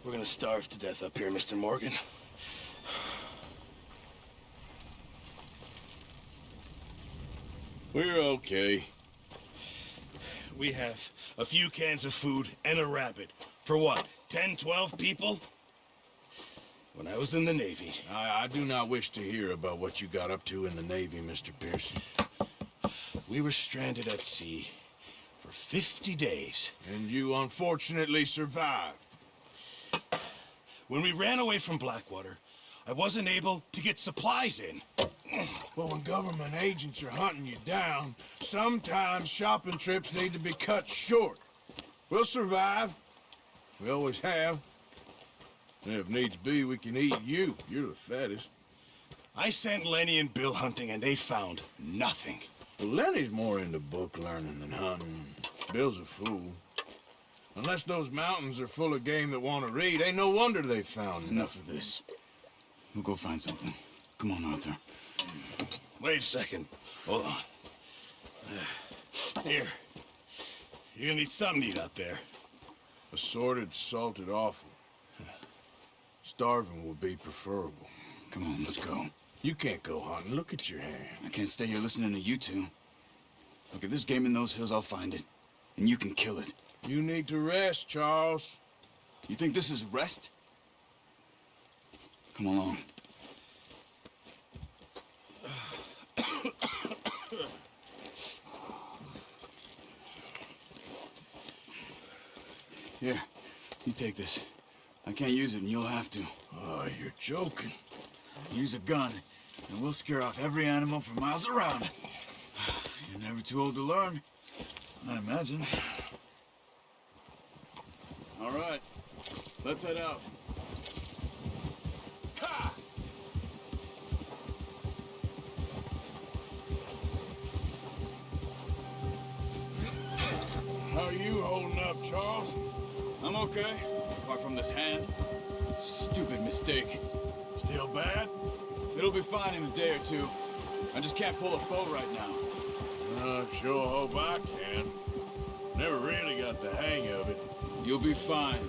We're gonna starve to death up here, Mr. Morgan. We're okay. We have a few cans of food and a rabbit. For what, 10, 12 people? When I was in the Navy... I do not wish to hear about what you got up to in the Navy, Mr. Pearson. We were stranded at sea for 50 days. And you unfortunately survived. When we ran away from Blackwater, I wasn't able to get supplies in. Well, when government agents are hunting you down, sometimes shopping trips need to be cut short. We'll survive. We always have. And if needs be, we can eat you. You're the fattest. I sent Lenny and Bill hunting, and they found nothing. Well, Lenny's more into book learning than hunting. Bill's a fool. Unless those mountains are full of game that want to read, ain't no wonder they found Enough of this. We'll go find something. Come on, Arthur. Wait a second. Hold on. Here. You're gonna need something to eat out there. Assorted, salted offal. Starving will be preferable. Come on, let's go. You can't go hunting. Look at your hand. I can't stay here listening to you two. Look, if there's game in those hills, I'll find it. And you can kill it. You need to rest, Charles. You think this is rest? Come along. Here, you take this. I can't use it, and you'll have to. Oh, you're joking. Use a gun, and we'll scare off every animal for miles around. You're never too old to learn, I imagine. All right, let's head out. Ha! How are you holding up, Charles? I'm okay, apart from this hand. Stupid mistake. Still bad? It'll be fine in a day or two. I just can't pull a bow right now. I sure hope I can. Never really got the hang of it. You'll be fine.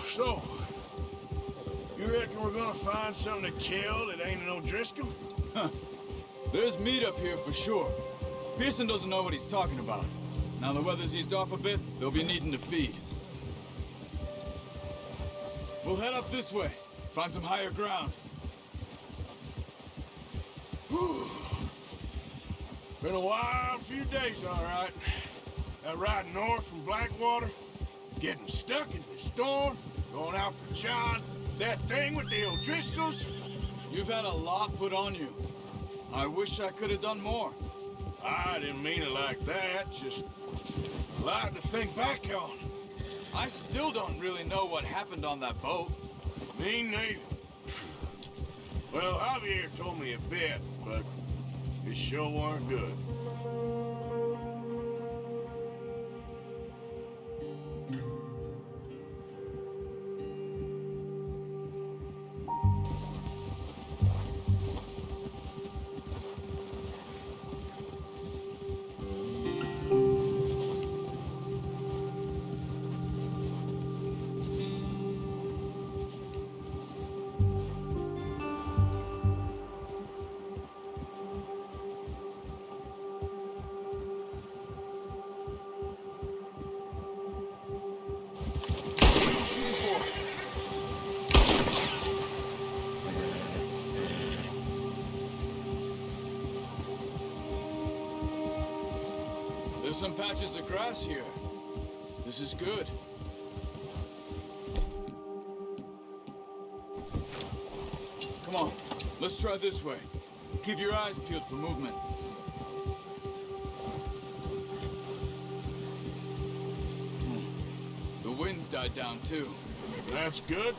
So, you reckon we're gonna find something to kill that ain't no Driscoll? Huh. There's meat up here for sure. Pearson doesn't know what he's talking about. Now the weather's eased off a bit, they'll be needing to feed. We'll head up this way. Find some higher ground. Whew. Been a wild few days, all right. That ride north from Blackwater, getting stuck in the storm, going out for John, that thing with the O'Driscolls. You've had a lot put on you. I wish I could have done more. I didn't mean it like that, just a lot to think back on. I still don't really know what happened on that boat. Me neither. Well, Javier told me a bit, but it sure weren't good. There's some patches of grass here. This is good. Come Come on, let's try this way. Keep your eyes peeled for movement. The wind's died down too. That's good.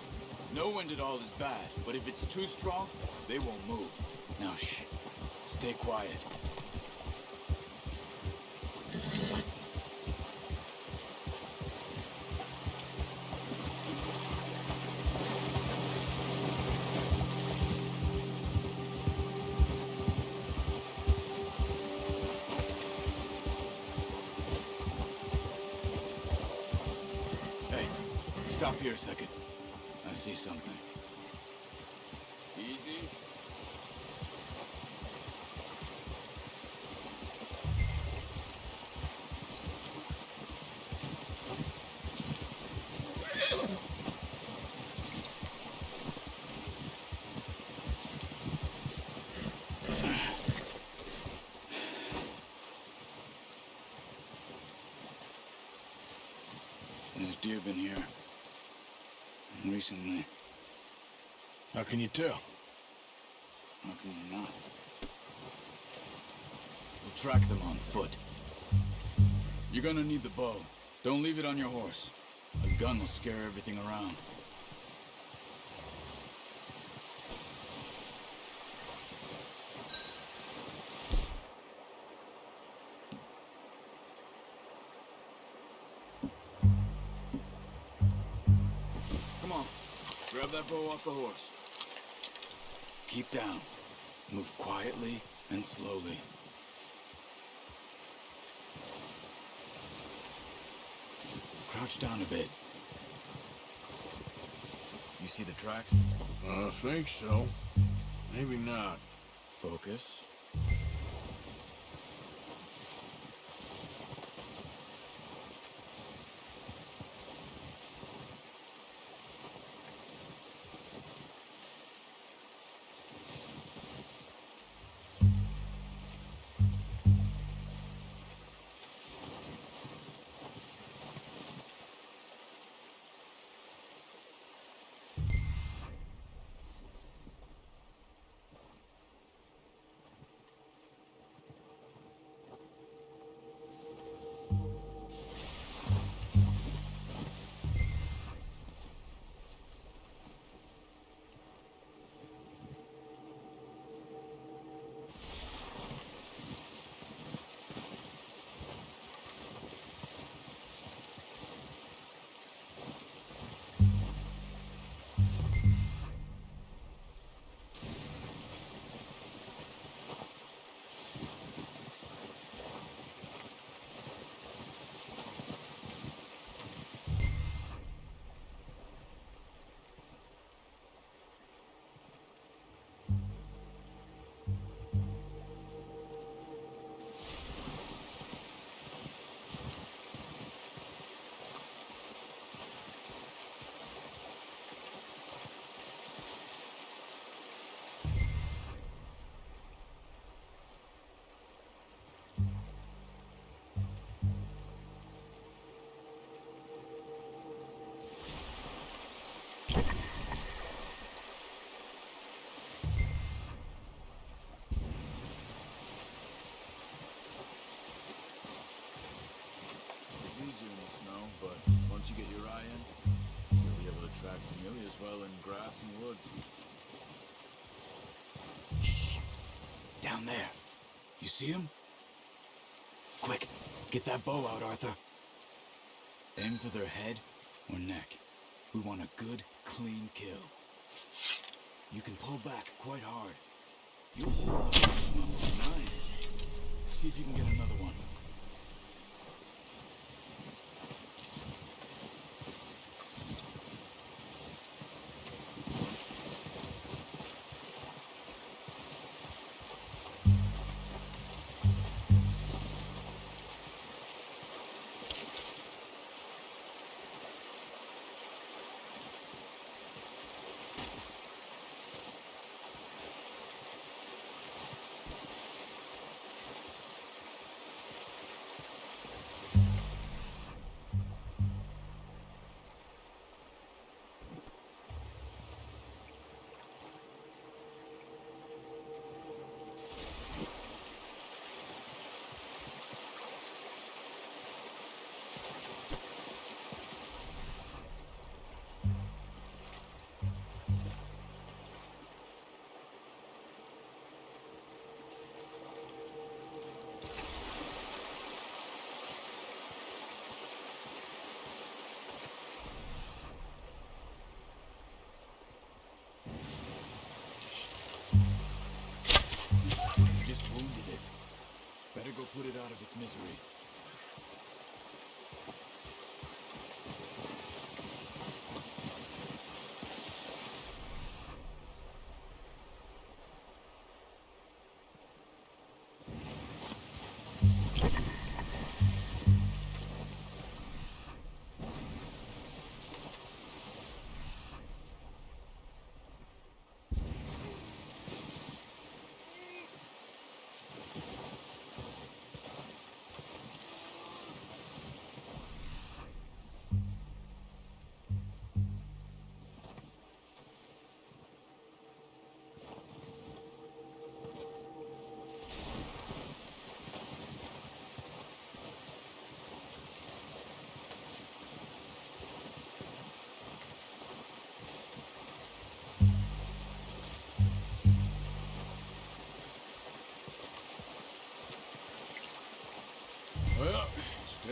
No wind at all is bad, but if it's too strong, they won't move. Now shh, stay quiet. Hey, stop here a second. I see something. Easy. There's deer been here. Recently. How can you tell? How can you not? We'll track them on foot. You're gonna need the bow. Don't leave it on your horse. A gun will scare everything around. Come on. Grab that bow off the horse. Keep down. Move quietly and slowly. Crouch down a bit. You see the tracks? I think so. Maybe not. Focus. But once you get your eye in, you'll be able to track nearly as well in grass and woods. Shh! Down there. You see him? Quick, get that bow out, Arthur. Aim for their head or neck. We want a good, clean kill. You can pull back quite hard. You'll hold the first one. Nice. See if you can get another one.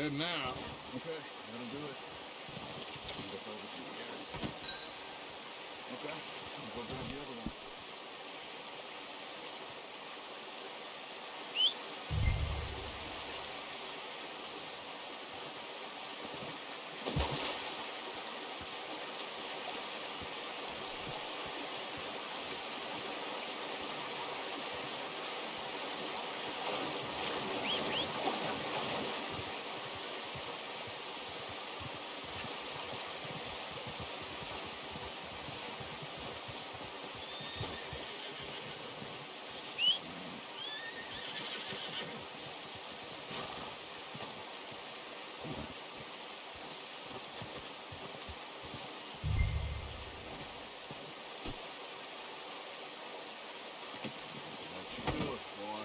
Heading out. Okay, that'll do it. That's all we can get. Okay, I'll go grab the other one. That's yours, boy.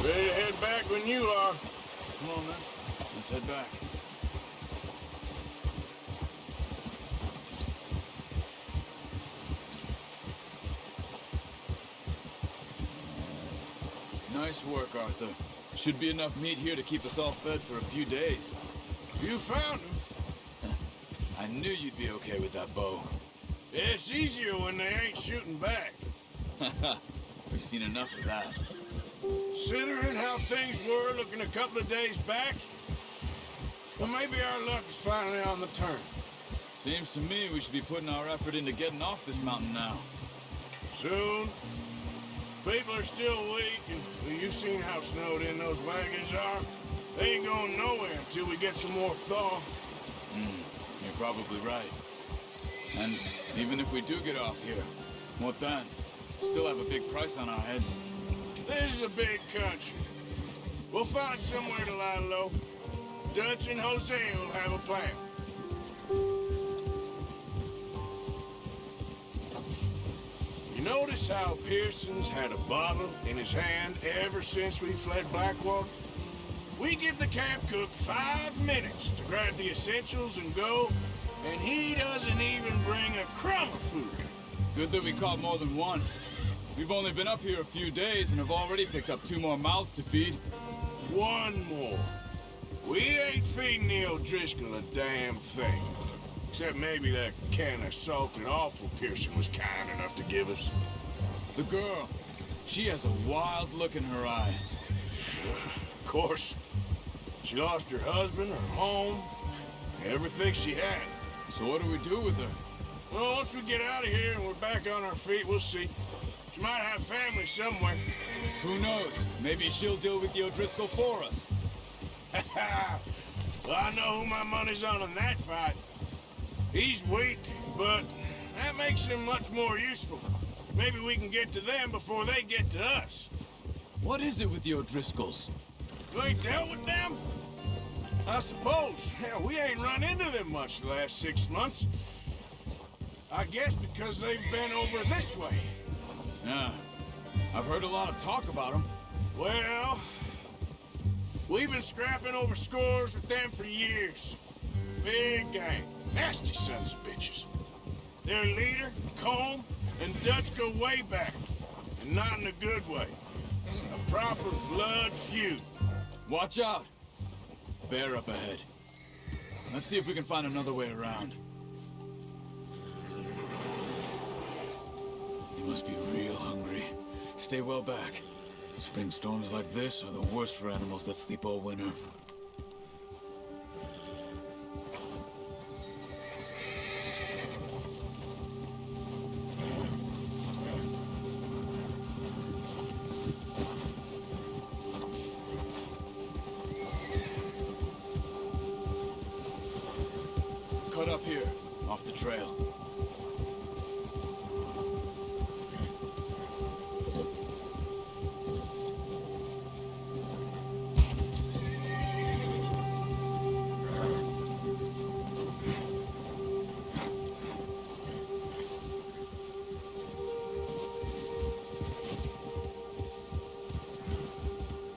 Ready to head back when you are. Come on, man. Let's head back. Nice work, Arthur. Should be enough meat here to keep us all fed for a few days. You found him. I knew you'd be okay with that bow. Yeah, it's easier when they ain't shooting back. We've seen enough of that. Considering how things were looking a couple of days back, well, maybe our luck is finally on the turn. Seems to me we should be putting our effort into getting off this mountain now. Soon. People are still weak, and well, you've seen how snowed in those wagons are. They ain't going nowhere until we get some more thaw. You're probably right. And even if we do get off here, what then? Still have a big price on our heads. This is a big country. We'll find somewhere to lie low. Dutch and Jose will have a plan. You notice how Pearson's had a bottle in his hand ever since we fled Blackwater? We give the camp cook 5 minutes to grab the essentials and go, and he doesn't even bring a crumb of food. Good that we caught more than one. We've only been up here a few days and have already picked up 2 more mouths to feed. 1 more. We ain't feeding the O'Driscoll a damn thing. Except maybe that can of salted offal Pearson was kind enough to give us. The girl, she has a wild look in her eye. Of course. She lost her husband, her home, everything she had. So what do we do with her? Well, once we get out of here and we're back on our feet, we'll see. She might have family somewhere. Who knows? Maybe she'll deal with the O'Driscoll for us. Well, I know who my money's on in that fight. He's weak, but that makes him much more useful. Maybe we can get to them before they get to us. What is it with the O'Driscolls? You ain't dealt with them? I suppose. Hell, we ain't run into them much the last 6 months. I guess because they've been over this way. Yeah. I've heard a lot of talk about them. Well, we've been scrapping over scores with them for years. Big gang. Nasty sons of bitches. Their leader, Combe, and Dutch go way back. And not in a good way. A proper blood feud. Watch out! Bear up ahead. Let's see if we can find another way around. You must be real hungry. Stay well back. Spring storms like this are the worst for animals that sleep all winter. cut up here, off the trail.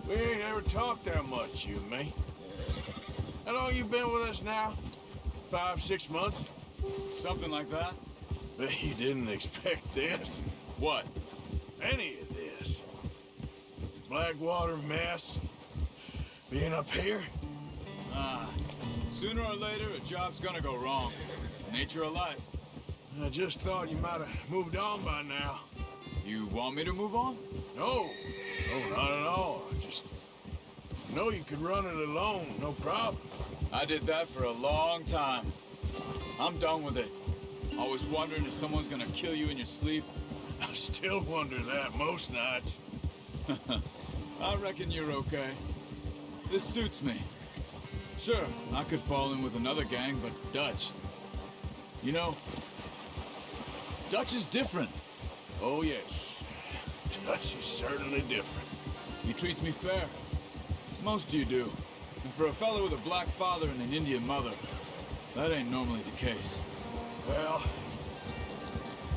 We ain't ever talked that much, you and me. How long you been with us now? 5, 6 months? Something like that? Bet you didn't expect this. What? Any of this. Blackwater mess. Being up here? Sooner or later, a job's gonna go wrong. Nature of life. I just thought you might have moved on by now. You want me to move on? No, not at all. I just know you could run it alone, no problem. I did that for a long time. I'm done with it. Always wondering if someone's gonna kill you in your sleep. I still wonder that most nights. I reckon you're okay. This suits me. Sure, I could fall in with another gang, but Dutch. You know, Dutch is different. Oh, yes. Dutch is certainly different. He treats me fair. Most of you do. And for a fellow with a black father and an Indian mother, that ain't normally the case. Well,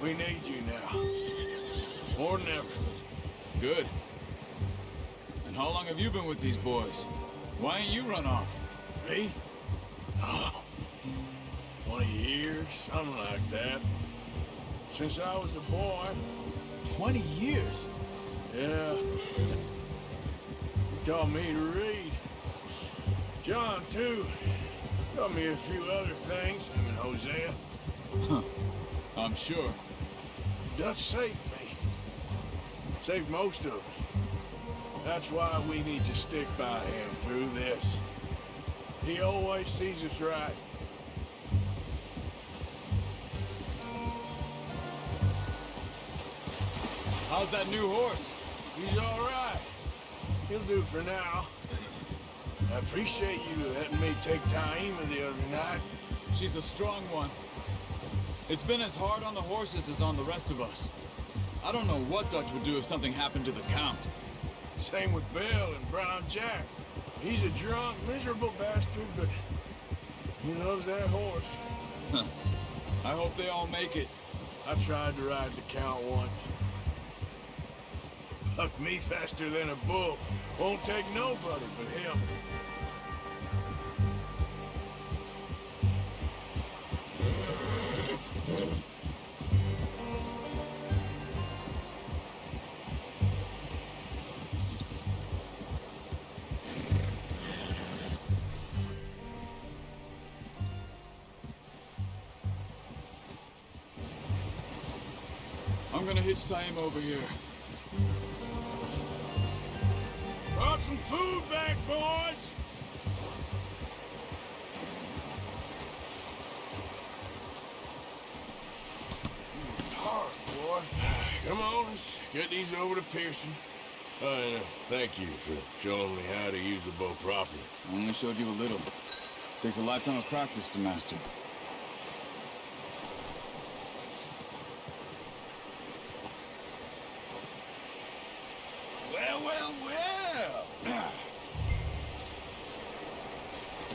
we need you now. More than ever. Good. And how long have you been with these boys? Why ain't you run off? Me? Oh, 20 years, something like that. Since I was a boy. 20 years? Yeah. He taught me to read. John, too. Taught me a few other things, him and Hosea. Huh. I'm sure. Dutch saved me. Saved most of us. That's why we need to stick by him through this. He always sees us right. How's that new horse? He's all right. He'll do for now. I appreciate you letting me take Taima the other night. She's a strong one. It's been as hard on the horses as on the rest of us. I don't know what Dutch would do if something happened to the Count. Same with Bill and Brown Jack. He's a drunk, miserable bastard, but he loves that horse. I hope they all make it. I tried to ride the Count once. Bucked me faster than a bull. Won't take nobody but him. I'm gonna hitch Taima over here. Brought some food back, boys! Hard, boy. Come on, let's get these over to Pearson. And thank you for showing me how to use the bow properly. I only showed you a little. Takes a lifetime of practice to master. Well.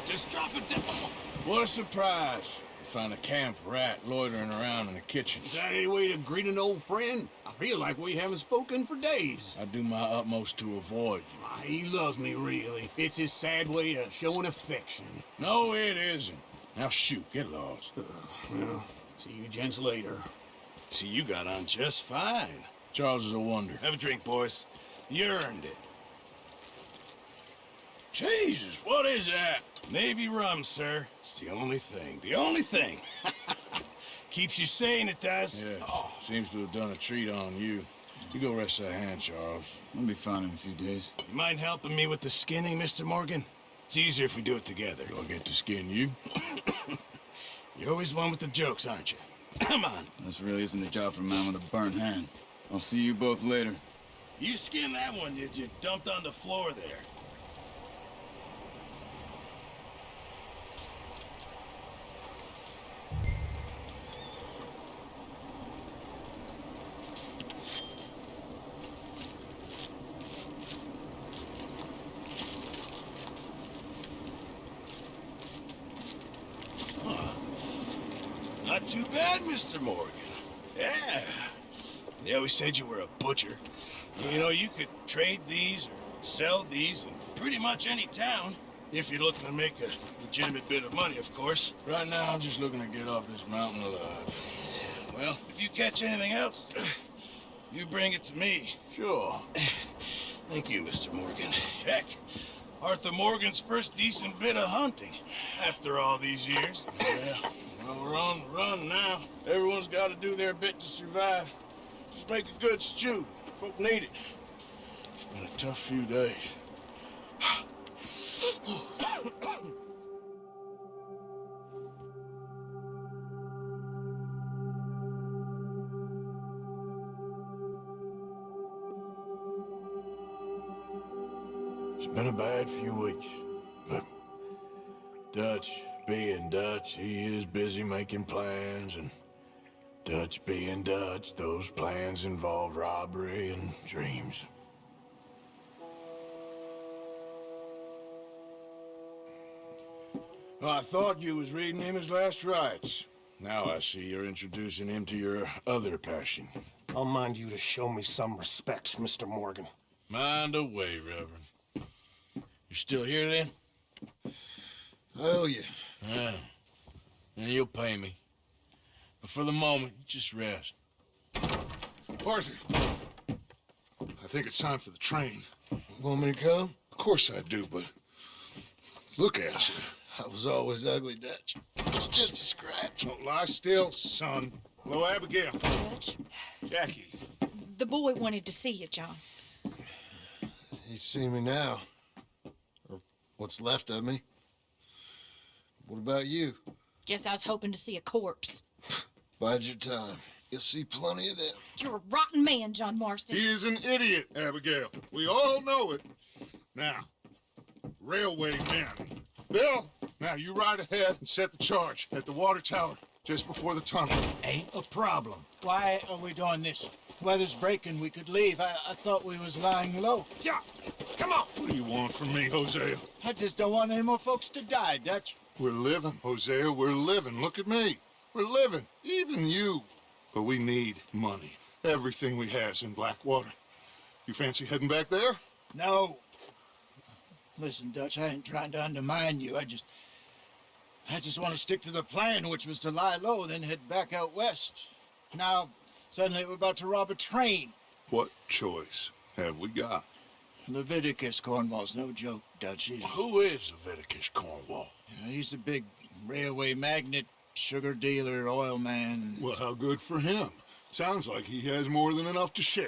Just drop it down. What a surprise. Find a camp rat loitering around in the kitchen. Is that any way to greet an old friend? I feel like we haven't spoken for days. I do my utmost to avoid you. He loves me, really. It's his sad way of showing affection. No, it isn't. Now shoot, get lost. Well, see you gents later. See, you got on just fine. Charles is a wonder. Have a drink, boys. You earned it. Jesus, what is that? Navy rum, sir. It's the only thing. The only thing. Keeps you sane, it does. Yes, seems to have done a treat on you. You go rest that hand, Charles. I'll be fine in a few days. You mind helping me with the skinning, Mr. Morgan? It's easier if we do it together. Do I get to skin you? You're always one with the jokes, aren't you? Come on. This really isn't a job for a man with a burnt hand. I'll see you both later. You skinned that one you dumped on the floor there. not too bad, Mr. Morgan. Yeah. They always said you were a butcher. You know, you could trade these or sell these in pretty much any town. If you're looking to make a legitimate bit of money, of course. Right now, I'm just looking to get off this mountain alive. Well, if you catch anything else, you bring it to me. Sure. Thank you, Mr. Morgan. Heck, Arthur Morgan's first decent bit of hunting after all these years. Yeah. Well, we're on the run now. Everyone's got to do their bit to survive. Just make a good stew. Folk need it. It's been a tough few days. It's been a bad few weeks, but Dutch being Dutch, he is busy making plans, and Dutch being Dutch, those plans involve robbery and dreams. Well, I thought you was reading him his last rites. Now I see you're introducing him to your other passion. I'll mind you to show me some respect, Mr. Morgan. Mind away, Reverend. You still here, then? Oh, yeah. Yeah. And you'll pay me. But for the moment, just rest. Arthur, I think it's time for the train. Want me to come? Of course I do, but look at you. I was always ugly, Dutch. It's just a scratch. Don't lie still, son. Hello, Abigail. Dutch, Jackie. the boy wanted to see you, John. He's seen me now. Or what's left of me. What about you? Guess I was hoping to see a corpse. Bide your time. You'll see plenty of them. You're a rotten man, John Marston. He is an idiot, Abigail. We all know it. Now, railway men. Bill, now you ride ahead and set the charge at the water tower just before the tunnel. Ain't a problem. Why are we doing this? Weather's breaking, we could leave. I thought we was lying low. Yeah, come on. What do you want from me, Hosea? I just don't want any more folks to die, Dutch. We're living, Hosea, we're living. Look at me. We're living, even you. But we need money. Everything we has in Blackwater. You fancy heading back there? No. Listen, Dutch, I ain't trying to undermine you. I just want to stick to the plan, which was to lie low, then head back out west. Now, suddenly we're about to rob a train. What choice have we got? Leviticus Cornwall's no joke, Dutch. Who is Leviticus Cornwall? He's a big railway magnate, sugar dealer, oil man. Well, how good for him. Sounds like he has more than enough to share.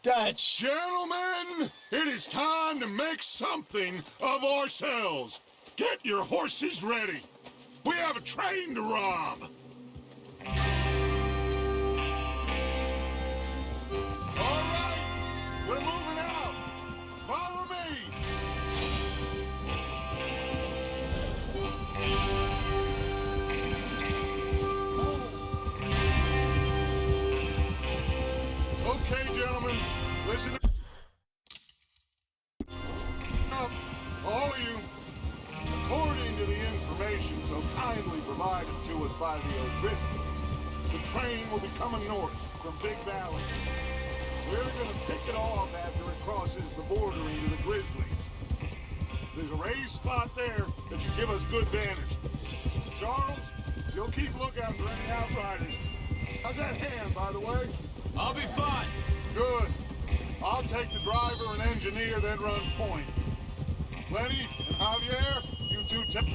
Dutch! Gentlemen, it is time to make something of ourselves. Get your horses ready. We have a train to rob. All right, we're moving out. Follow me. Okay, gentlemen, listen up, all of you. According to the information so kindly provided to us by the O'Driscolls, the train will be coming north from Big Valley. We're gonna pick it off after it crosses the border into the Grizzlies. There's a raised spot there that should give us good vantage. Charles, you'll keep lookout for any outriders. How's that hand, by the way? I'll be fine. Good. I'll take the driver and engineer, then run point. Lenny and Javier, you two take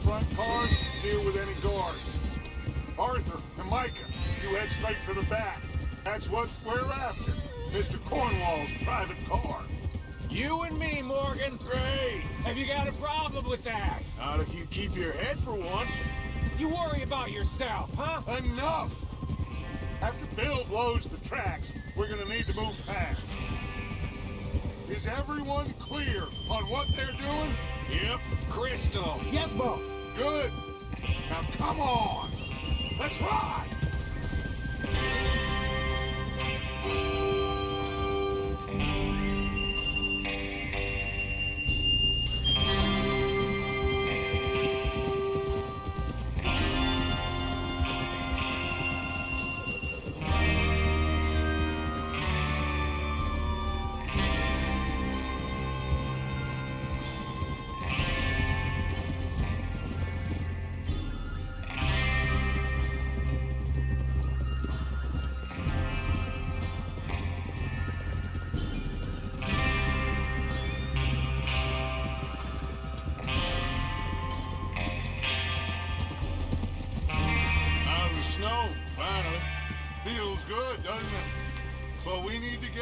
front cars, deal with any guards. Arthur and Micah, you head straight for the back. That's what we're after. Mr. Cornwall's private car. You and me, Morgan. Great. Have you got a problem with that? Not if you keep your head for once. You worry about yourself, huh? Enough! After Bill blows the tracks, we're gonna need to move fast. Is everyone clear on what they're doing? Yep. Crystal. Yes, boss. Good. Now come on. Let's ride!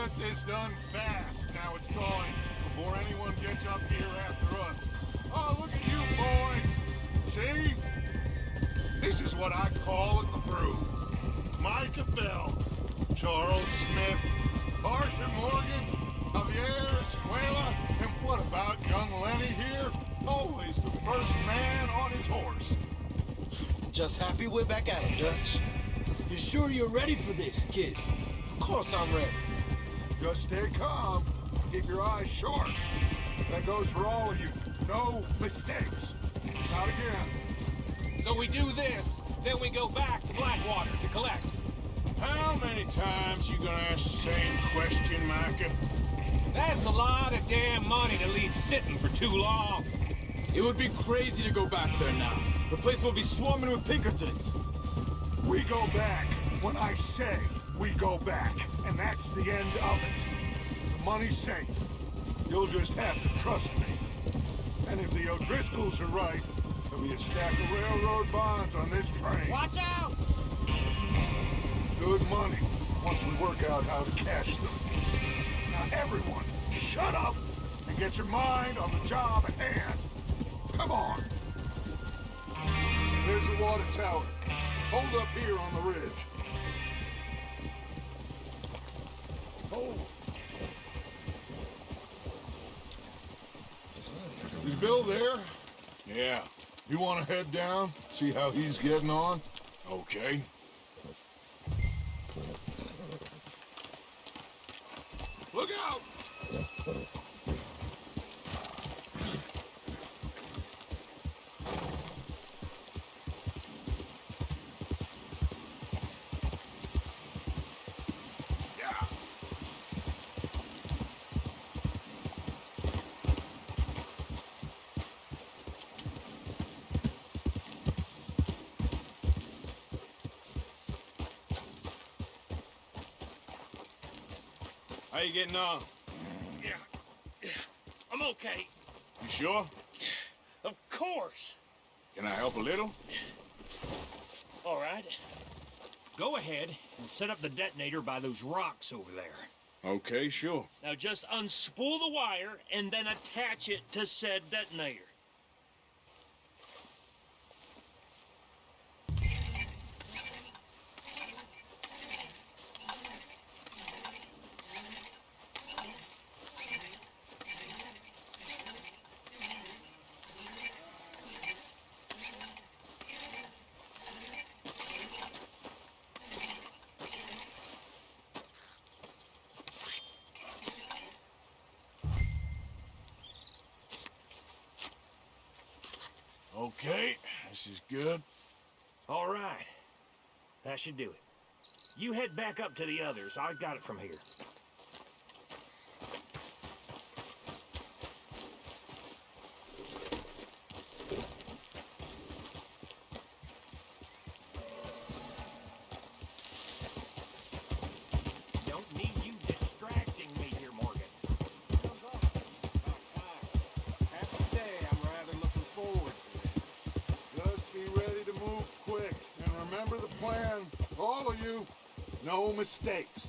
get this done fast. Now it's thawing before anyone gets up here after us. Oh, look at you boys. See? This is what I call a crew. Micah Bell, Charles Smith, Arthur Morgan, Javier Escuela, and what about young Lenny here? Always the first man on his horse. Just happy we're back at it, Dutch. You sure you're ready for this, kid? Of course I'm ready. Just stay calm. Keep your eyes sharp. That goes for all of you. No mistakes. Not again. So we do this, then we go back to Blackwater to collect. How many times you gonna ask the same question, Micah? That's a lot of damn money to leave sitting for too long. It would be crazy to go back there now. The place will be swarming with Pinkertons. We go back when I say we go back, and that's the end of it. The money's safe. You'll just have to trust me. And if the O'Driscolls are right, there'll be a stack of railroad bonds on this train. Watch out! Good money, once we work out how to cash them. Now everyone, shut up and get your mind on the job at hand. Come on. There's the water tower. Hold up here on the ridge. Hold. Is Bill there? Yeah. You want to head down, see how he's getting on? Okay. Look out! How you getting on? Yeah. I'm okay. You sure? Of course. Can I help a little? All right. Go ahead and set up the detonator by those rocks over there. Okay, sure. Now just unspool the wire and then attach it to said detonator. Okay, this is good. All right. That should do it. You head back up to the others. I got it from here. Don't need you distracting me here, Morgan. Have to say, I'm rather looking forward to it. Just be ready to move quick. And remember the plan. All of you, no mistakes.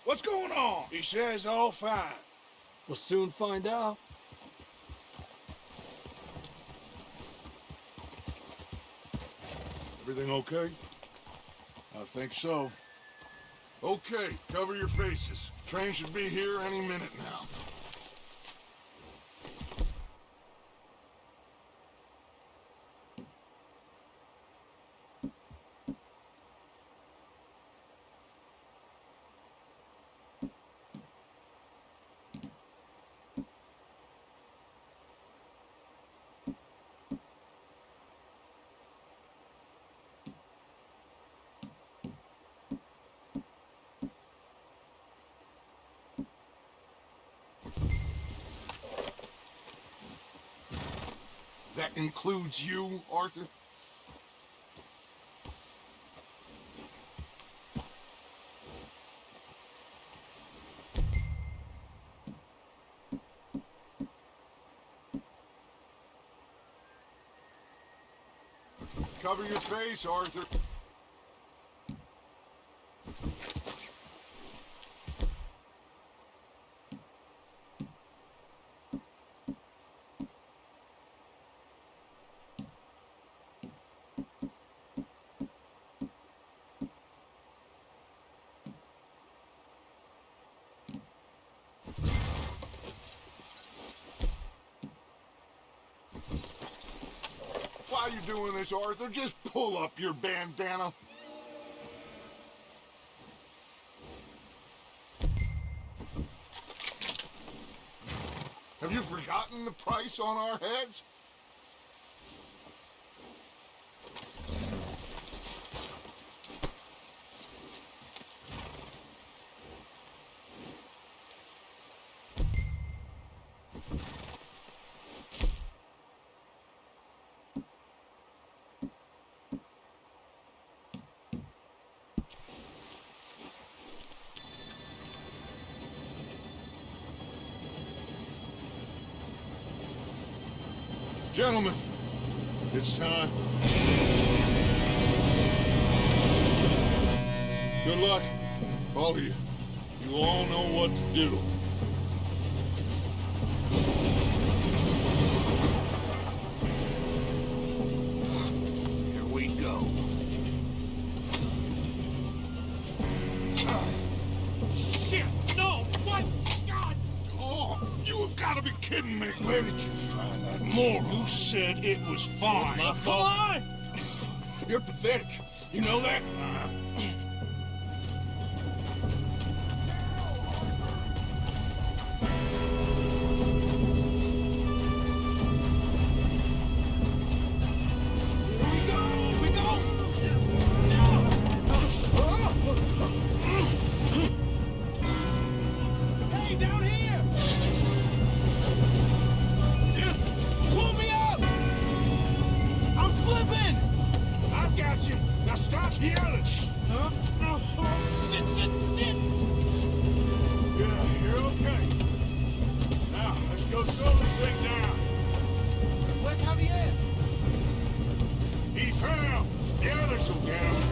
What's going on? He says all fine. We'll soon find out. Everything okay? I think so. Okay, cover your faces. Train should be here any minute now. That includes you, Arthur? Cover your face, Arthur. you're doing this, Arthur, just pull up your bandana. Have you forgotten the price on our heads? Gentlemen, it's time. Good luck, all of you. You all know what to do. Here we go. Shit! No! What? God! Oh, you have got to be kidding me. Where did you find that moron? You said it was fine. My fault. You're pathetic. You know that? Hey, down here! Pull me up! I'm slipping! I've got you. Now stop yelling. Shit, shit, shit! Yeah, you're okay. Now, let's go slow this thing down. Where's Javier? He fell. The others will get him.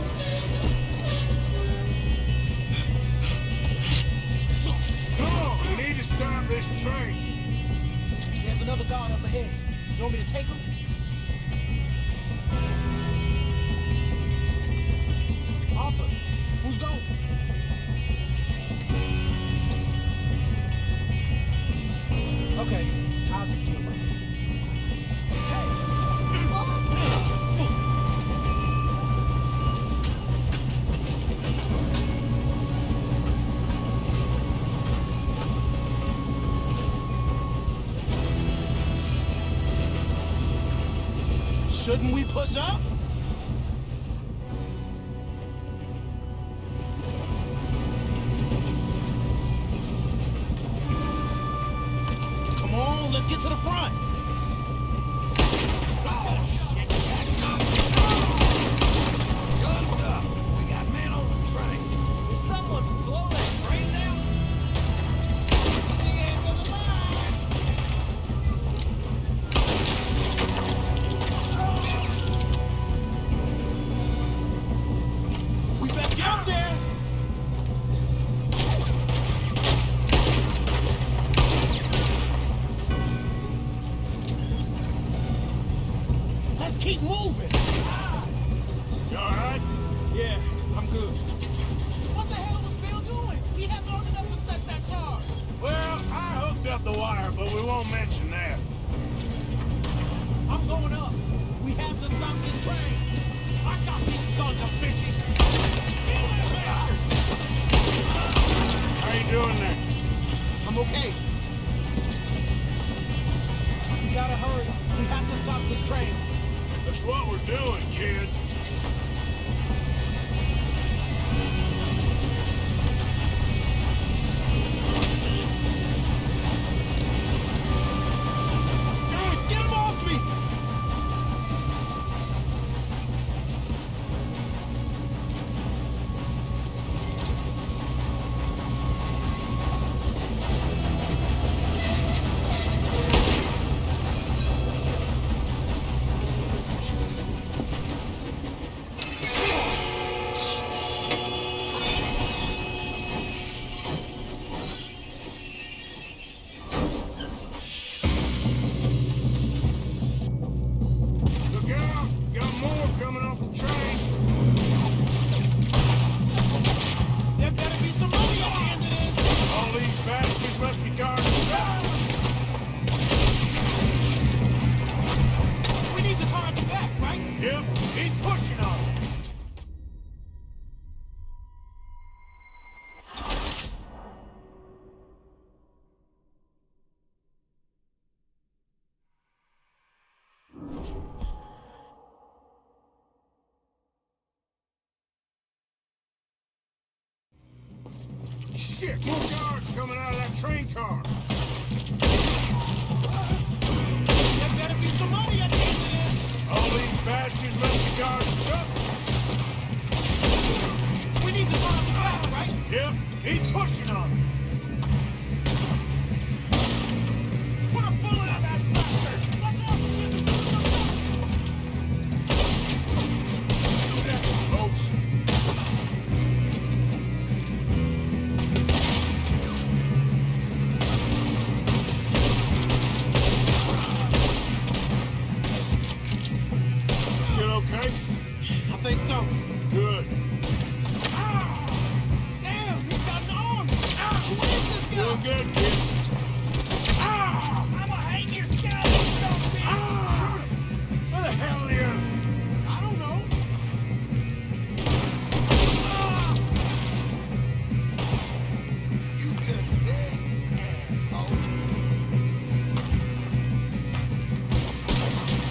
Come on, we need to stop this train. There's another guard up ahead. You want me to take him? Arthur, who's going? Okay, I'll just deal with it. Shouldn't we push up? Come on, let's get to the front. Oh, shit. Guns up. We got men on the train. Will someone blow that train down? This is the end of the line. We better get up there. Let's keep moving. You all right? Yeah, I'm good. What the hell was Bill doing? He had long enough to set that charge. Well, I hooked up the wire, but we won't mention that. I'm going up. We have to stop this train. I got these sons of bitches! Kill that bastard! How you doing there? I'm okay. We gotta hurry. We have to stop this train. That's what we're doing, kid. John, get him off me! coming out of that train car. There better be some money at the end of this. All these bastards must be guarding something. We need to find the back, right? Yep, keep pushing on them. Put a bullet in that sucker. Watch out! Do that, folks. Still okay? I think so. Good. Damn, he's got an arm. Who is this guy? Doing good, kid. I'ma hang yourself, you son of a bitch! Where the hell are you? I don't know. You good dead, asshole.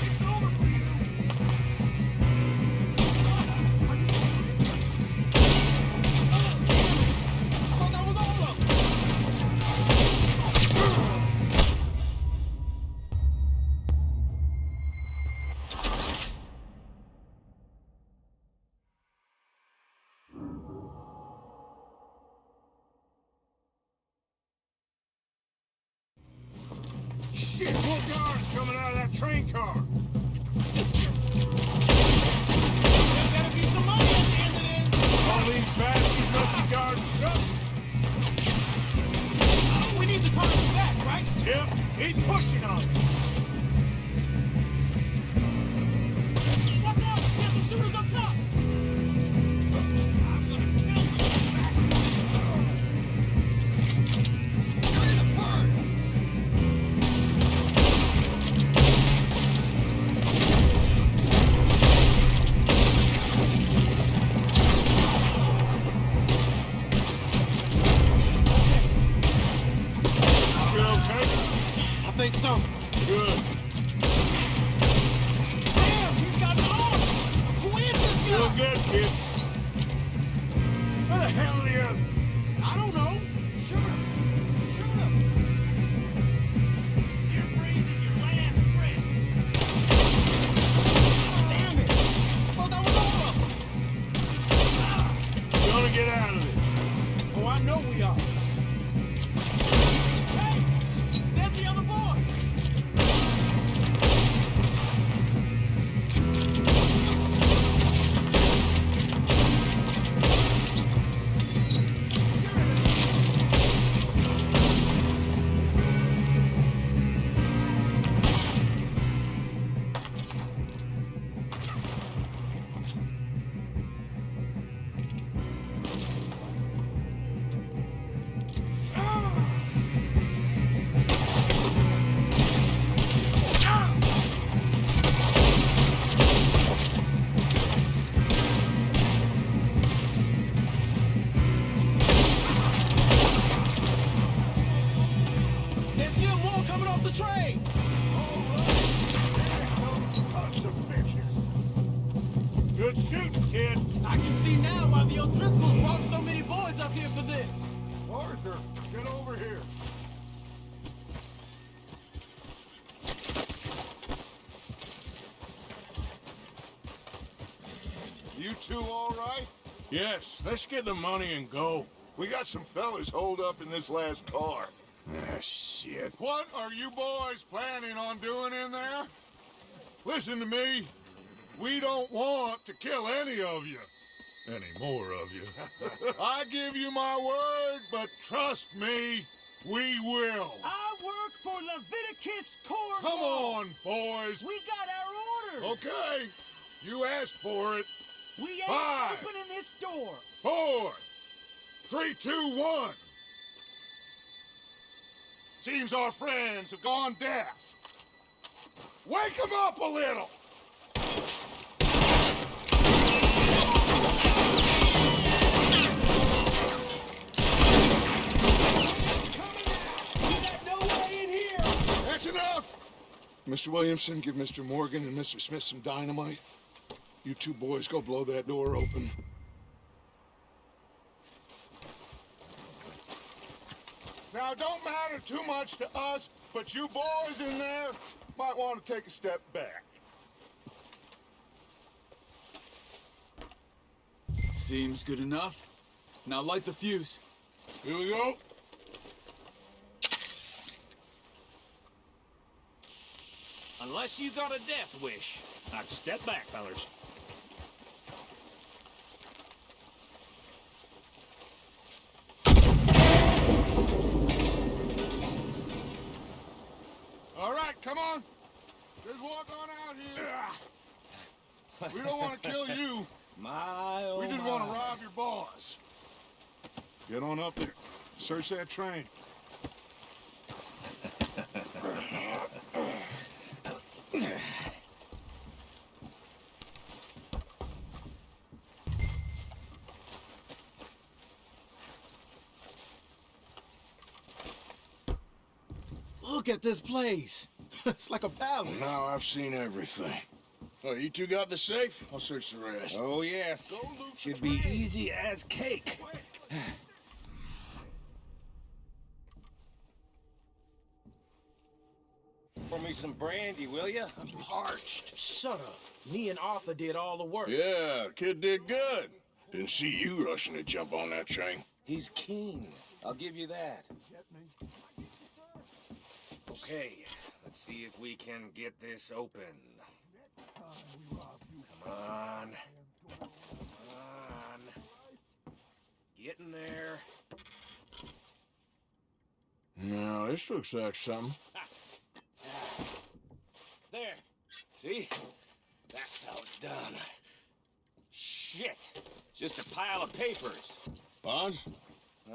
It's over for you. I thought that was all of them. Shit, more guards coming out of that train car. There better be some money at the end of this. All these bastards must be guarding something. We need to call him back, right? Yep, keep pushing on them. Watch out! There's some shooters up top! I'm gonna kill you, bastard! You're in a bird! Still okay? I think so. Good. Damn, he's got an arm! Who is this Doing guy? good, kid. Where the hell are the others? I don't know. Shoot him! Shoot him! You're breathing your last breath. Damn it! I thought that was all of them. Gonna get out of this. Oh, I know we are. Hey! There's the other boy! There's still more coming off the train! Sons of bitches. Good shooting, kid. I can see now why the O'Driscolls brought so many boys up here for this. Arthur, get over here. You two all right? Yes, let's get the money and go. We got some fellas holed up in this last car. Ah, shit. What are you boys planning on doing in there? Listen to me. We don't want to kill any of you. Any more of you. I give you my word, but trust me, we will. I work for Leviticus Corps. Come on, boys. We got our orders. Okay, you asked for it. We ain't 5, opening this door. 4, 3, 2, 1. Seems our friends have gone deaf. Wake them up a little. That's enough! Mr. Williamson, give Mr. Morgan and Mr. Smith some dynamite. You two boys go blow that door open. Now, it don't matter too much to us, but you boys in there might want to take a step back. Seems good enough. Now light the fuse. Here we go. Unless you got a death wish, I'd step back, fellers. All right, come on. Just walk on out here. We don't want to kill you. We just want to rob your boss. Get on up there. Search that train. Look at this place. It's like a palace. Now I've seen everything. Oh, you two got the safe? I'll search the rest. Oh, yes. Should be easy as cake. Pour me some brandy, will ya? I'm parched. Shut up. Me and Arthur did all the work. Yeah, the kid did good. Didn't see you rushing to jump on that train. He's keen. I'll give you that. Okay, let's see if we can get this open. Come on. Come on. Get in there. No, this looks like something. There. See? That's how it's done. Shit. Just a pile of papers. Bonds?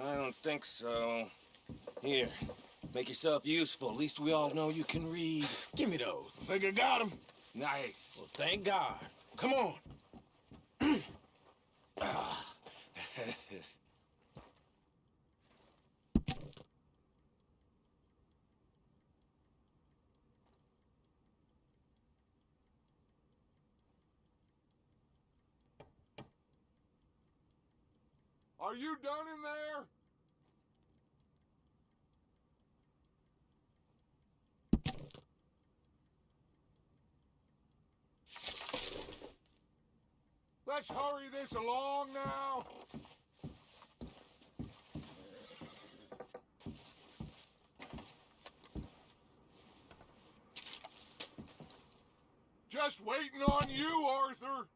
I don't think so. Here. Make yourself useful. At least we all know you can read. Give me those. Think I got him? Nice. Well, thank God. Come on. Are you done in there? Let's hurry this along now. Just waiting on you, Arthur.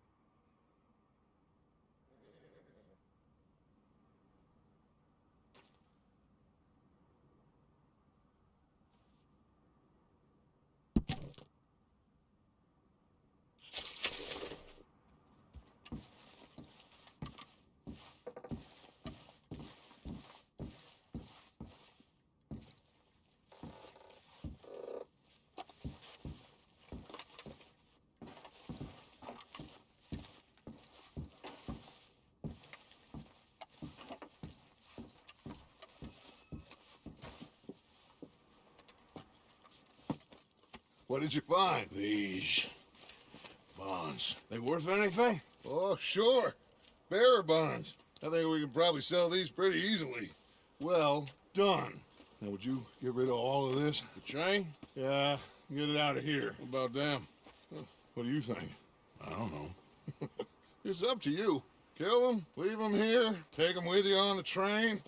What did you find? These bonds. They worth anything? Oh, sure. Bearer bonds. I think we can probably sell these pretty easily. Well done. Now, would you get rid of all of this? The train? Yeah, get it out of here. What about them? What do you think? I don't know. It's up to you. Kill them, leave them here, take them with you on the train.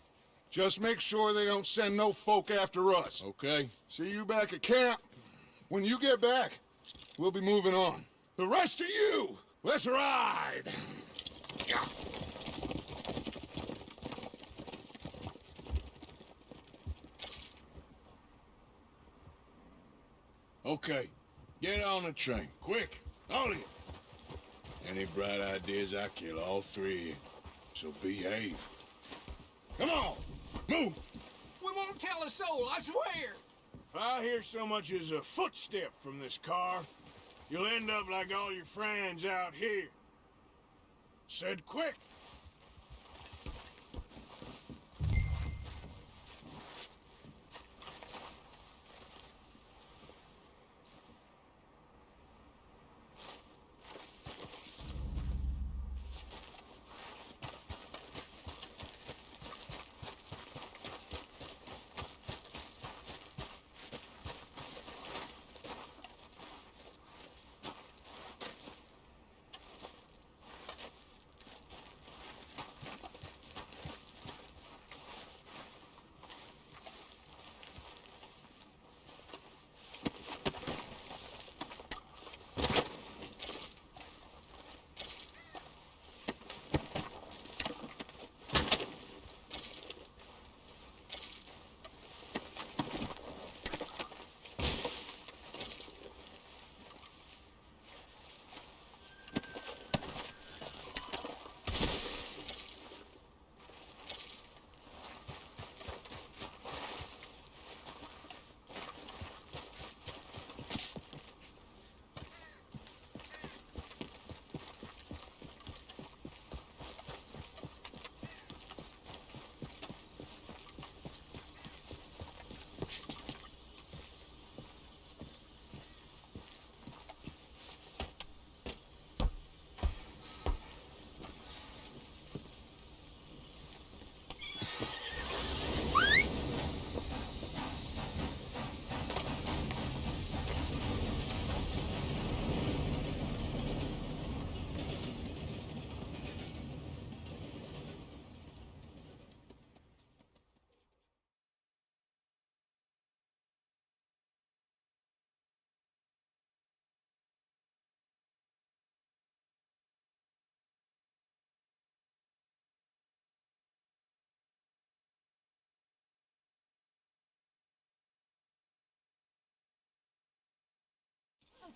Just make sure they don't send no folk after us. Okay. See you back at camp. When you get back, we'll be moving on. The rest of you, let's ride! Okay. Get on the train. Quick. All of you. Any bright ideas, I kill all three of you. So behave. Come on! Move! We won't tell a soul, I swear. If I hear so much as a footstep from this car, you'll end up like all your friends out here. Said quick.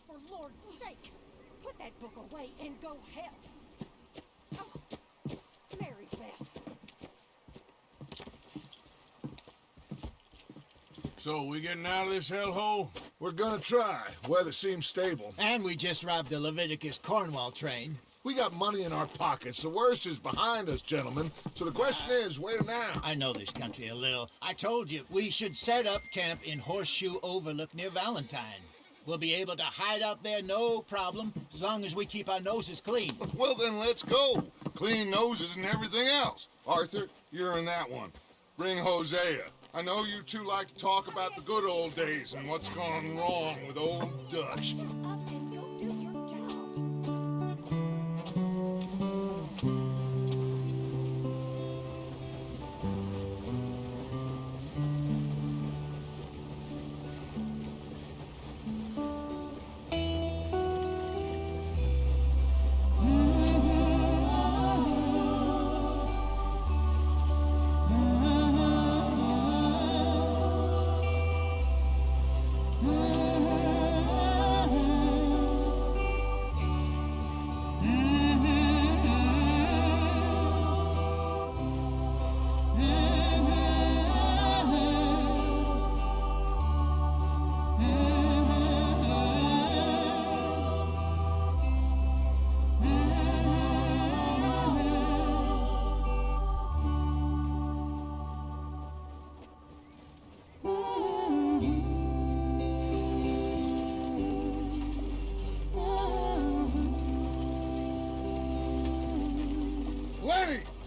for Lord's sake, put that book away and go help. Oh, Mary Beth. So, we getting out of this hellhole? We're gonna try. Weather seems stable. And we just robbed the Leviticus Cornwall train. We got money in our pockets. The worst is behind us, gentlemen. So the question is, where now? I know this country a little. I told you, we should set up camp in Horseshoe Overlook near Valentine. We'll be able to hide out there, no problem, as long as we keep our noses clean. Well, then let's go. Clean noses and everything else. Arthur, you're in that one. Bring Hosea. I know you two like to talk about the good old days and what's gone wrong with old Dutch.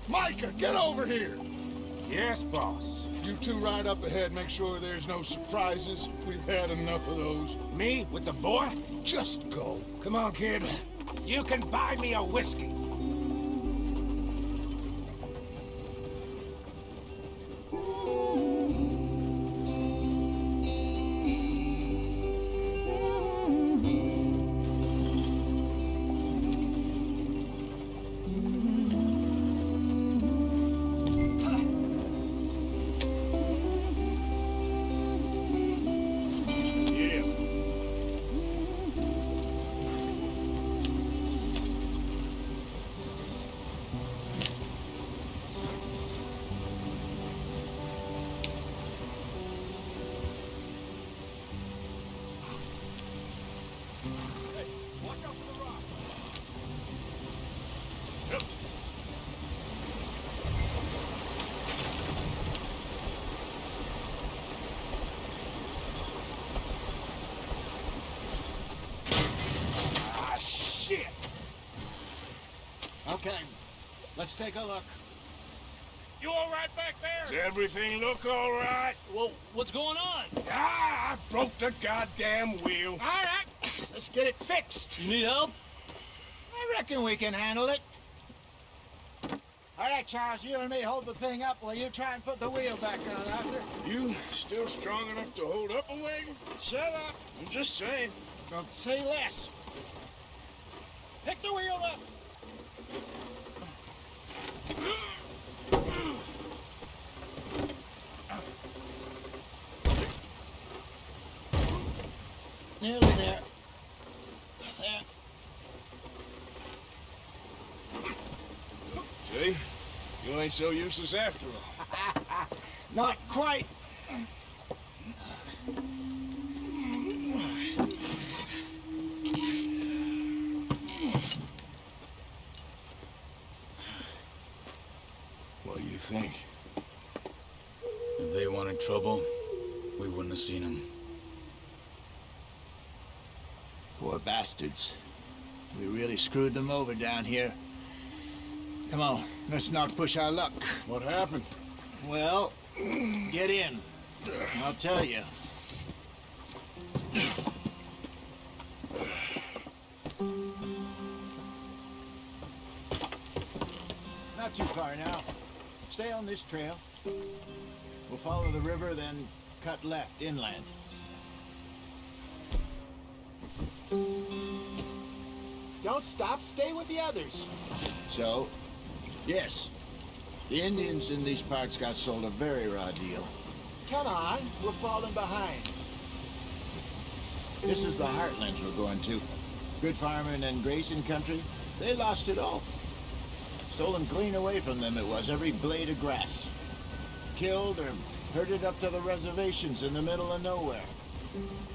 Micah, get over here! Yes, boss. You two ride up ahead, make sure there's no surprises. We've had enough of those. Me? With the boy? Just go. Come on, kid. You can buy me a whiskey. Okay, let's take a look. You all right back there? Does everything look all right? Well, what's going on? Ah, I broke the goddamn wheel. All right, let's get it fixed. You need help? I reckon we can handle it. All right, Charles, you and me hold the thing up while you try and put the wheel back on, Arthur. You still strong enough to hold up a wagon? Shut up. I'm just saying. Don't say less. Pick the wheel up. Nearly there. There. See? You ain't so useless after all. Not quite. What do you think? If they wanted trouble, we wouldn't have seen them. Poor bastards. We really screwed them over down here. Come on, let's not push our luck. What happened? Well, get in. I'll tell you. Not too far now. Stay on this trail. We'll follow the river, then cut left, inland. Don't stop, stay with the others. So, yes, the Indians in these parts got sold a very raw deal. Come on, we're falling behind. This is the heartlands we're going to. Good farming and grazing country. They lost it all. Stolen clean away from them it was, every blade of grass. Killed or herded up to the reservations in the middle of nowhere.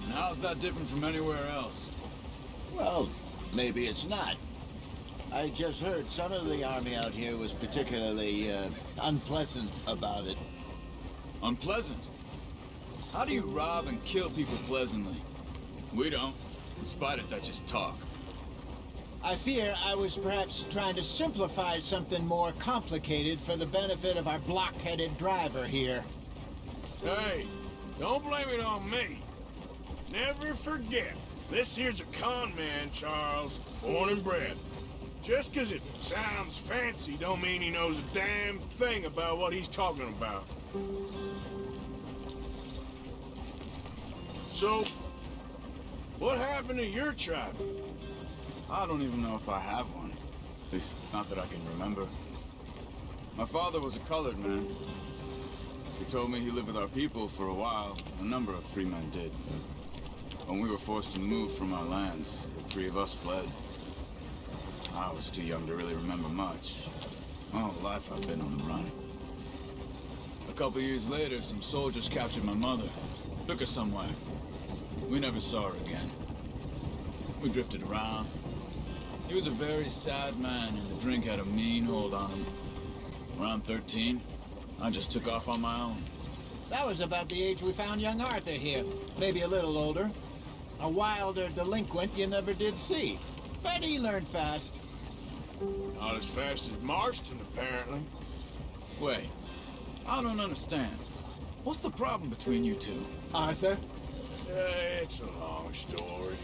And how's that different from anywhere else? Well, maybe it's not. I just heard some of the army out here was particularly unpleasant about it. Unpleasant? How do you rob and kill people pleasantly? We don't, in spite of Dutch's talk. I fear I was perhaps trying to simplify something more complicated for the benefit of our block-headed driver here. Hey, don't blame it on me. Never forget, this here's a con man, Charles, born and bred. Just 'cause it sounds fancy don't mean he knows a damn thing about what he's talking about. So, what happened to your tribe? I don't even know if I have one. At least, not that I can remember. My father was a colored man. He told me he lived with our people for a while. A number of free men did. When we were forced to move from our lands, the three of us fled. I was too young to really remember much. My whole life I've been on the run. A couple years later, some soldiers captured my mother. Took her somewhere. We never saw her again. We drifted around. He was a very sad man, and the drink had a mean hold on him. Around 13, I just took off on my own. That was about the age we found young Arthur here. Maybe a little older. A wilder delinquent you never did see. But he learned fast. Not as fast as Marston, apparently. Wait, I don't understand. What's the problem between you two? Arthur? It's a long story.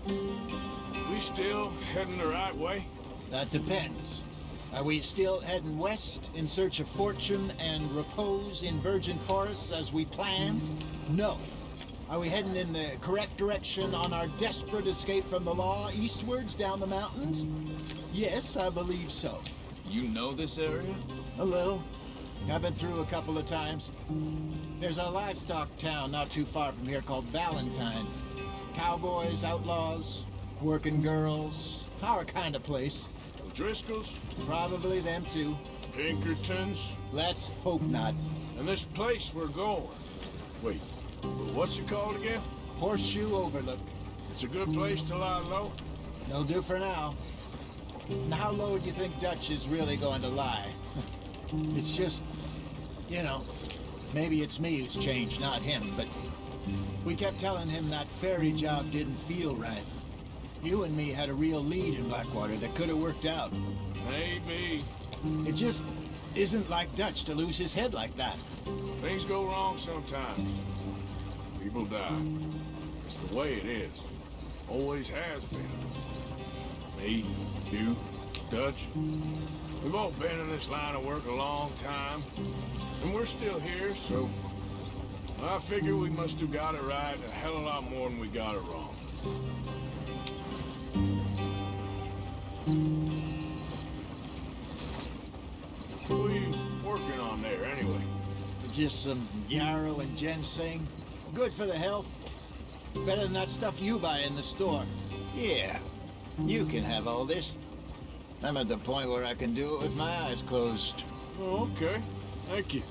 We still heading the right way? That depends. Are we still heading west in search of fortune and repose in virgin forests as we planned? No. Are we heading in the correct direction on our desperate escape from the law eastwards down the mountains? Yes, I believe so. You know this area? A little. I've been through a couple of times. There's a livestock town not too far from here called Valentine. Cowboys, outlaws, working girls, our kind of place. Driscoll's? Probably them too. Pinkertons? Let's hope not. And this place we're going. Wait, what's it called again? Horseshoe Overlook. It's a good place to lie low? They'll do for now. Now, how low do you think Dutch is really going to lie? It's just, you know, maybe it's me who's changed, not him, but we kept telling him that ferry job didn't feel right. You and me had a real lead in Blackwater that could have worked out. Maybe. It just isn't like Dutch to lose his head like that. Things go wrong sometimes. People die. It's the way it is. Always has been. Me, you, Dutch. We've all been in this line of work a long time. And we're still here, so I figure we must have got it right a hell of a lot more than we got it wrong. What are you working on there, anyway? Just some yarrow and ginseng. Good for the health. Better than that stuff you buy in the store. Yeah, you can have all this. I'm at the point where I can do it with my eyes closed. Oh, okay. Thank you.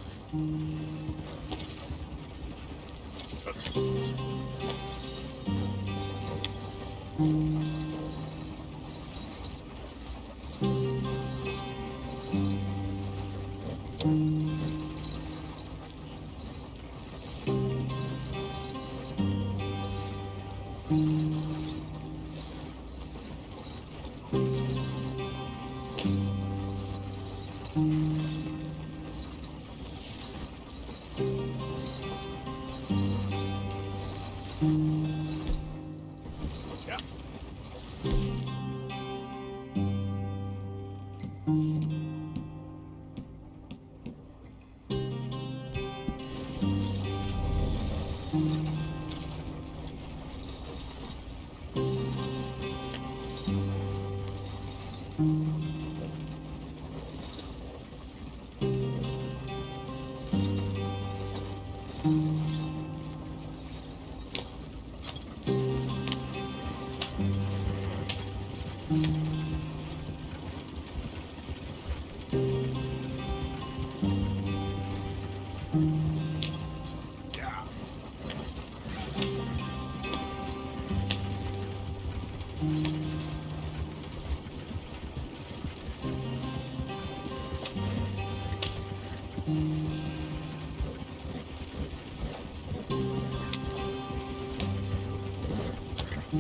Yeah.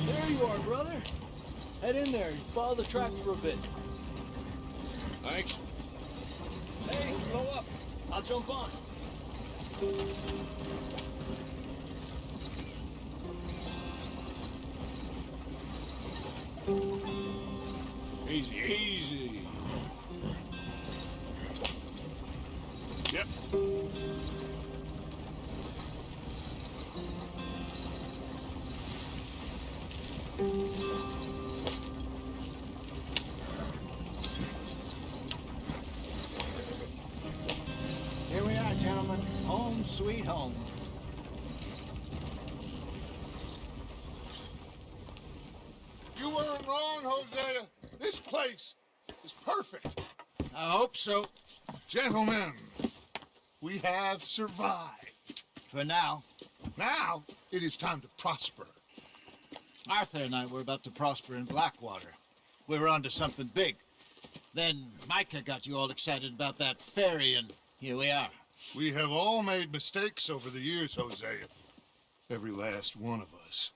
There you are, brother. Head in there and follow the track for a bit. Thanks. Hey, slow up. I'll jump on. Easy, easy. Yep. Here we are, gentlemen. Home sweet home. You weren't wrong, Hosea. This place is perfect. I hope so. Gentlemen, we have survived. For now. Now, it is time to prosper. Arthur and I were about to prosper in Blackwater. We were onto something big. Then Micah got you all excited about that ferry, and here we are. We have all made mistakes over the years, Hosea. Every last one of us.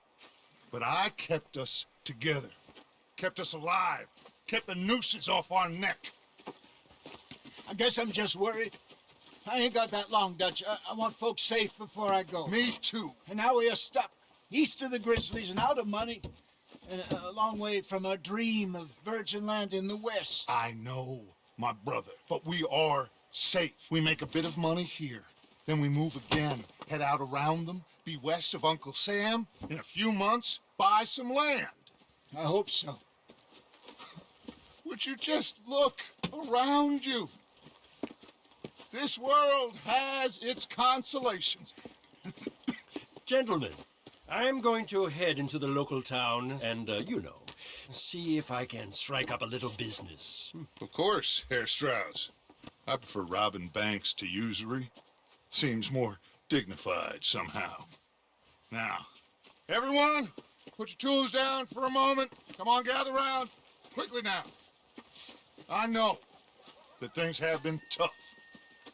But I kept us together. Kept us alive. Kept the nooses off our neck. I guess I'm just worried. I ain't got that long, Dutch. I want folks safe before I go. Me too. And now we are stuck, east of the Grizzlies and out of money, and a long way from our dream of virgin land in the west. I know, my brother, but we are safe. We make a bit of money here. Then we move again, head out around them, be west of Uncle Sam. In a few months, buy some land. I hope so. Would you just look around you? This world has its consolations. Gentlemen, I'm going to head into the local town and, see if I can strike up a little business. Of course, Herr Strauss. I prefer robbing banks to usury. Seems more dignified somehow. Now, everyone, put your tools down for a moment. Come on, gather round. Quickly now. I know that things have been tough,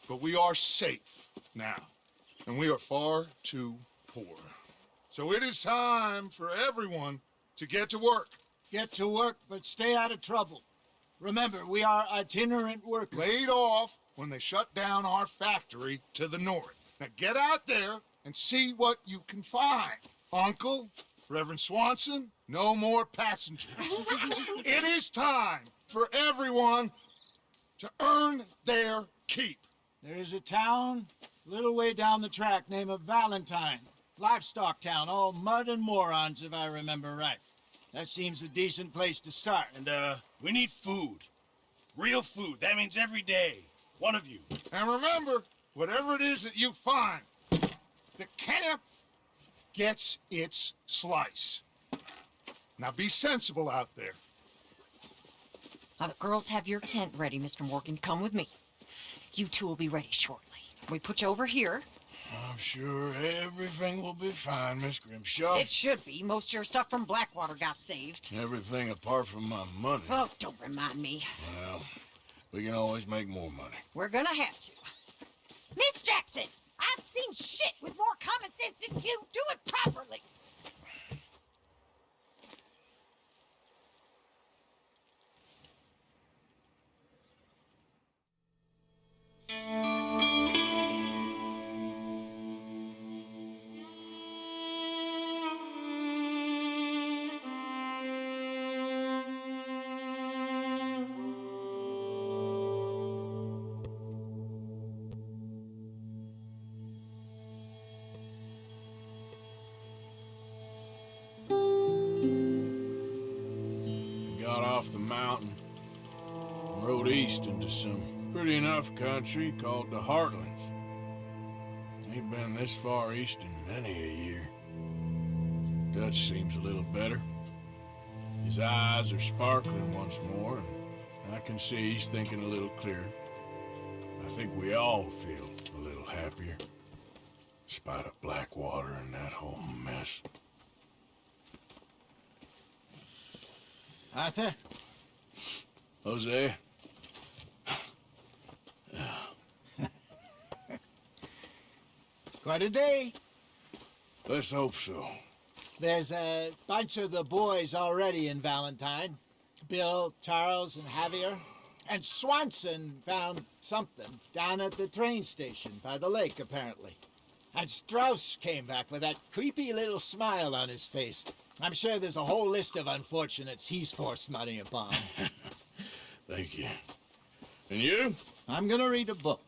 but we are safe now, and we are far too poor. So it is time for everyone to get to work. Get to work, but stay out of trouble. Remember, we are itinerant workers. Laid off when they shut down our factory to the north. Now get out there and see what you can find. Uncle, Reverend Swanson, no more passengers. It is time for everyone to earn their keep. There is a town a little way down the track named Valentine. Livestock town, all mud and morons, if I remember right. That seems a decent place to start. And, we need food. Real food. That means every day. One of you. And remember, whatever it is that you find, the camp gets its slice. Now be sensible out there. Now the girls have your tent ready, Mr. Morgan. Come with me. You two will be ready shortly. We put you over here. I'm sure everything will be fine, Miss Grimshaw. It should be. Most of your stuff from Blackwater got saved. Everything apart from my money. Oh, don't remind me. Well, we can always make more money. We're gonna have to. Miss Jackson, I've seen shit with more common sense than you. Do it properly. Off the mountain, rode east into some pretty enough country called the Heartlands. Ain't been this far east in many a year. Dutch seems a little better. His eyes are sparkling once more, and I can see he's thinking a little clearer. I think we all feel a little happier. Despite of Blackwater and that whole mess. Arthur? Jose? Quite a day. Let's hope so. There's a bunch of the boys already in Valentine. Bill, Charles, and Javier. And Swanson found something down at the train station by the lake, apparently. And Strauss came back with that creepy little smile on his face. I'm sure there's a whole list of unfortunates he's forced money upon. Thank you. And you? I'm gonna read a book.